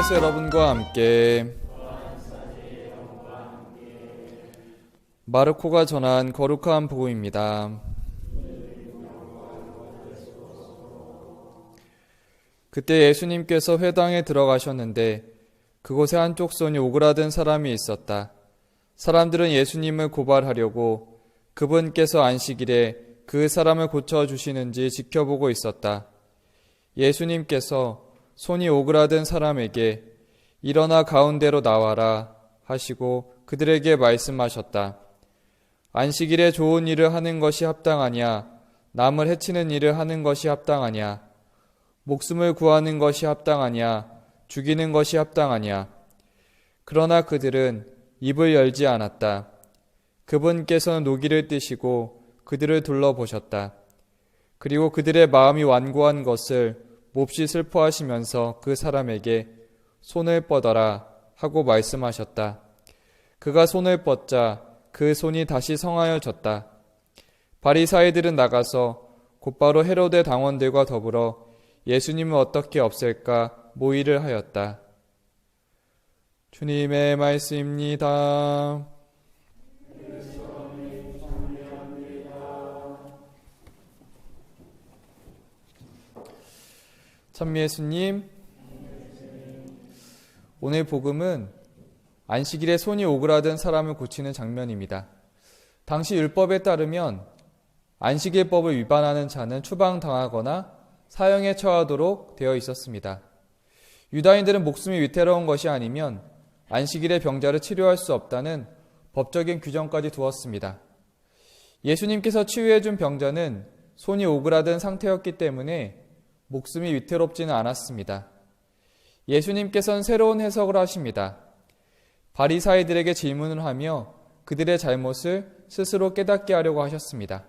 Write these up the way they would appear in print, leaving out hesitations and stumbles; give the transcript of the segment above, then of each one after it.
주께서 여러분과 함께 마르코가 전한 거룩한 복음입니다. 그때 예수님께서 회당에 들어가셨는데 그곳에 한쪽 손이 오그라든 사람이 있었다. 사람들은 예수님을 고발하려고 그분께서 안식일에 그 사람을 고쳐주시는지 지켜보고 있었다. 예수님께서 손이 오그라든 사람에게 일어나 가운데로 나와라 하시고 그들에게 말씀하셨다. 안식일에 좋은 일을 하는 것이 합당하냐? 남을 해치는 일을 하는 것이 합당하냐? 목숨을 구하는 것이 합당하냐? 죽이는 것이 합당하냐? 그러나 그들은 입을 열지 않았다. 그분께서는 노기를 뜨시고 그들을 둘러보셨다. 그리고 그들의 마음이 완고한 것을 몹시 슬퍼하시면서 그 사람에게 손을 뻗어라 하고 말씀하셨다. 그가 손을 뻗자 그 손이 다시 성하여졌다. 바리사이들은 나가서 곧바로 헤로데 당원들과 더불어 예수님을 어떻게 없앨까 모의를 하였다. 주님의 말씀입니다. 참 예수님, 오늘 복음은 안식일에 손이 오그라든 사람을 고치는 장면입니다. 당시 율법에 따르면 안식일법을 위반하는 자는 추방당하거나 사형에 처하도록 되어 있었습니다. 유다인들은 목숨이 위태로운 것이 아니면 안식일에 병자를 치료할 수 없다는 법적인 규정까지 두었습니다. 예수님께서 치유해준 병자는 손이 오그라든 상태였기 때문에 목숨이 위태롭지는 않았습니다. 예수님께서는 새로운 해석을 하십니다. 바리사이들에게 질문을 하며 그들의 잘못을 스스로 깨닫게 하려고 하셨습니다.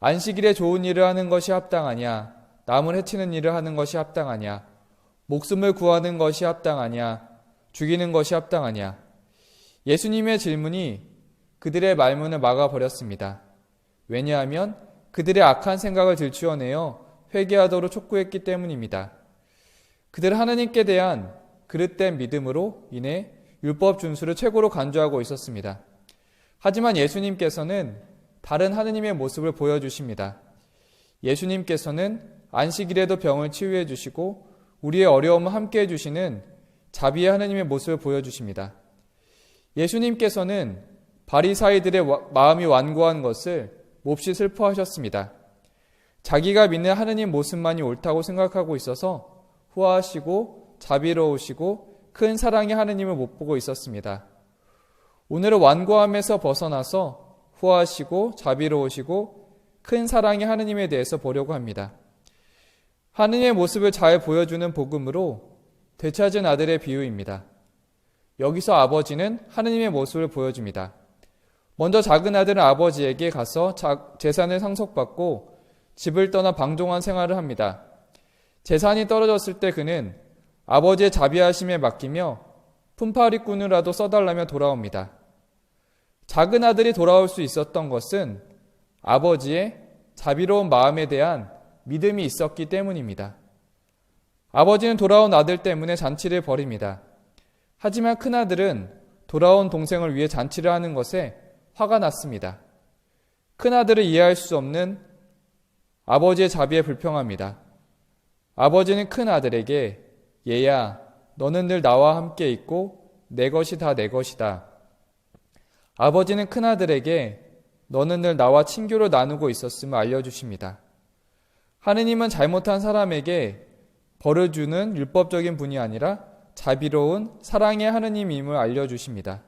안식일에 좋은 일을 하는 것이 합당하냐? 남을 해치는 일을 하는 것이 합당하냐? 목숨을 구하는 것이 합당하냐? 죽이는 것이 합당하냐? 예수님의 질문이 그들의 말문을 막아버렸습니다. 왜냐하면 그들의 악한 생각을 들추어내어 회개하도록 촉구했기 때문입니다. 그들은 하나님께 대한 그릇된 믿음으로 인해 율법 준수를 최고로 간주하고 있었습니다. 하지만 예수님께서는 다른 하느님의 모습을 보여주십니다. 예수님께서는 안식일에도 병을 치유해 주시고 우리의 어려움을 함께 해주시는 자비의 하느님의 모습을 보여주십니다. 예수님께서는 바리사이들의 마음이 완고한 것을 몹시 슬퍼하셨습니다. 자기가 믿는 하느님 모습만이 옳다고 생각하고 있어서 후하시고 자비로우시고 큰 사랑의 하느님을 못 보고 있었습니다. 오늘은 완고함에서 벗어나서 후하시고 자비로우시고 큰 사랑의 하느님에 대해서 보려고 합니다. 하느님의 모습을 잘 보여주는 복음으로 되찾은 아들의 비유입니다. 여기서 아버지는 하느님의 모습을 보여줍니다. 먼저 작은 아들은 아버지에게 가서 재산을 상속받고 집을 떠나 방종한 생활을 합니다. 재산이 떨어졌을 때 그는 아버지의 자비하심에 맡기며 품팔이꾼이라도 써달라며 돌아옵니다. 작은 아들이 돌아올 수 있었던 것은 아버지의 자비로운 마음에 대한 믿음이 있었기 때문입니다. 아버지는 돌아온 아들 때문에 잔치를 벌입니다. 하지만 큰아들은 돌아온 동생을 위해 잔치를 하는 것에 화가 났습니다. 큰아들을 이해할 수 없는 아버지의 자비에 불평합니다. 아버지는 큰아들에게 얘야, 너는 늘 나와 함께 있고 내 것이 다 내 것이다. 아버지는 큰아들에게 너는 늘 나와 친교를 나누고 있었음을 알려주십니다. 하느님은 잘못한 사람에게 벌을 주는 율법적인 분이 아니라 자비로운 사랑의 하느님임을 알려주십니다.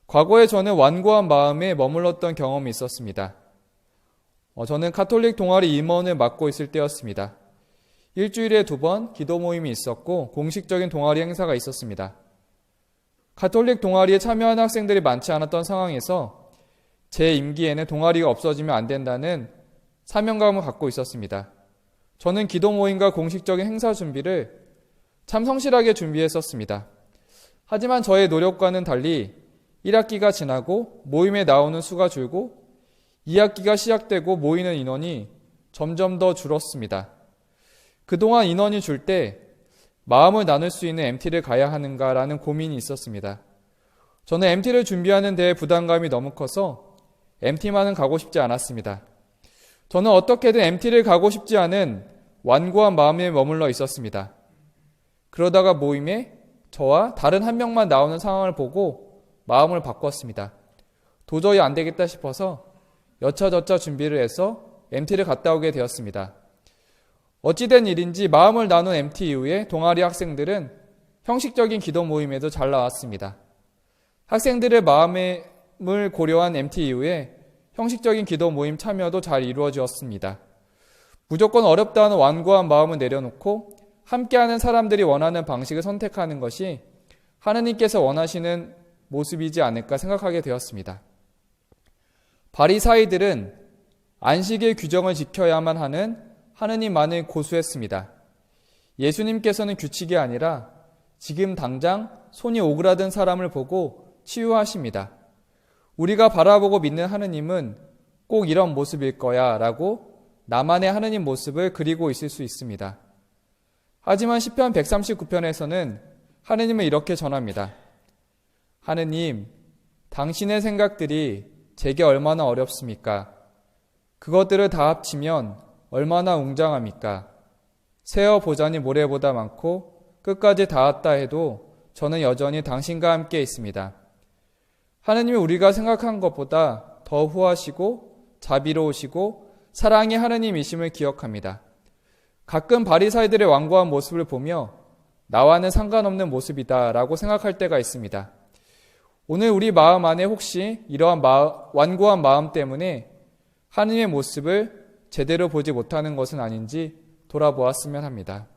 과거에 저는 완고한 마음에 머물렀던 경험이 있었습니다. 저는 가톨릭 동아리 임원을 맡고 있을 때였습니다. 일주일에 2번 기도 모임이 있었고 공식적인 동아리 행사가 있었습니다. 가톨릭 동아리에 참여한 학생들이 많지 않았던 상황에서 제 임기에는 동아리가 없어지면 안 된다는 사명감을 갖고 있었습니다. 저는 기도 모임과 공식적인 행사 준비를 참 성실하게 준비했었습니다. 하지만 저의 노력과는 달리 1학기가 지나고 모임에 나오는 수가 줄고 2학기가 시작되고 모이는 인원이 점점 더 줄었습니다. 그동안 인원이 줄 때 마음을 나눌 수 있는 MT를 가야 하는가라는 고민이 있었습니다. 저는 MT를 준비하는 데에 부담감이 너무 커서 MT만은 가고 싶지 않았습니다. 저는 어떻게든 MT를 가고 싶지 않은 완고한 마음에 머물러 있었습니다. 그러다가 모임에 저와 다른 한 명만 나오는 상황을 보고 마음을 바꿨습니다. 도저히 안 되겠다 싶어서 여차저차 준비를 해서 MT를 갔다 오게 되었습니다. 어찌된 일인지 마음을 나눈 MT 이후에 동아리 학생들은 형식적인 기도 모임에도 잘 나왔습니다. 학생들의 마음을 고려한 MT 이후에 형식적인 기도 모임 참여도 잘 이루어졌습니다. 무조건 어렵다는 완고한 마음을 내려놓고 함께하는 사람들이 원하는 방식을 선택하는 것이 하느님께서 원하시는 모습이지 않을까 생각하게 되었습니다. 바리사이들은 안식일 규정을 지켜야만 하는 하느님만을 고수했습니다. 예수님께서는 규칙이 아니라 지금 당장 손이 오그라든 사람을 보고 치유하십니다. 우리가 바라보고 믿는 하느님은 꼭 이런 모습일 거야 라고 나만의 하느님 모습을 그리고 있을 수 있습니다. 하지만 시편 139편에서는 하느님은 이렇게 전합니다. 하느님, 당신의 생각들이 제게 얼마나 어렵습니까? 그것들을 다 합치면 얼마나 웅장합니까? 세어 보자니 모래보다 많고 끝까지 닿았다 해도 저는 여전히 당신과 함께 있습니다. 하느님이 우리가 생각한 것보다 더 후하시고 자비로우시고 사랑의 하느님이심을 기억합니다. 가끔 바리사이들의 완고한 모습을 보며 나와는 상관없는 모습이다 라고 생각할 때가 있습니다. 오늘 우리 마음 안에 혹시 이러한 완고한 마음 때문에 하느님의 모습을 제대로 보지 못하는 것은 아닌지 돌아보았으면 합니다.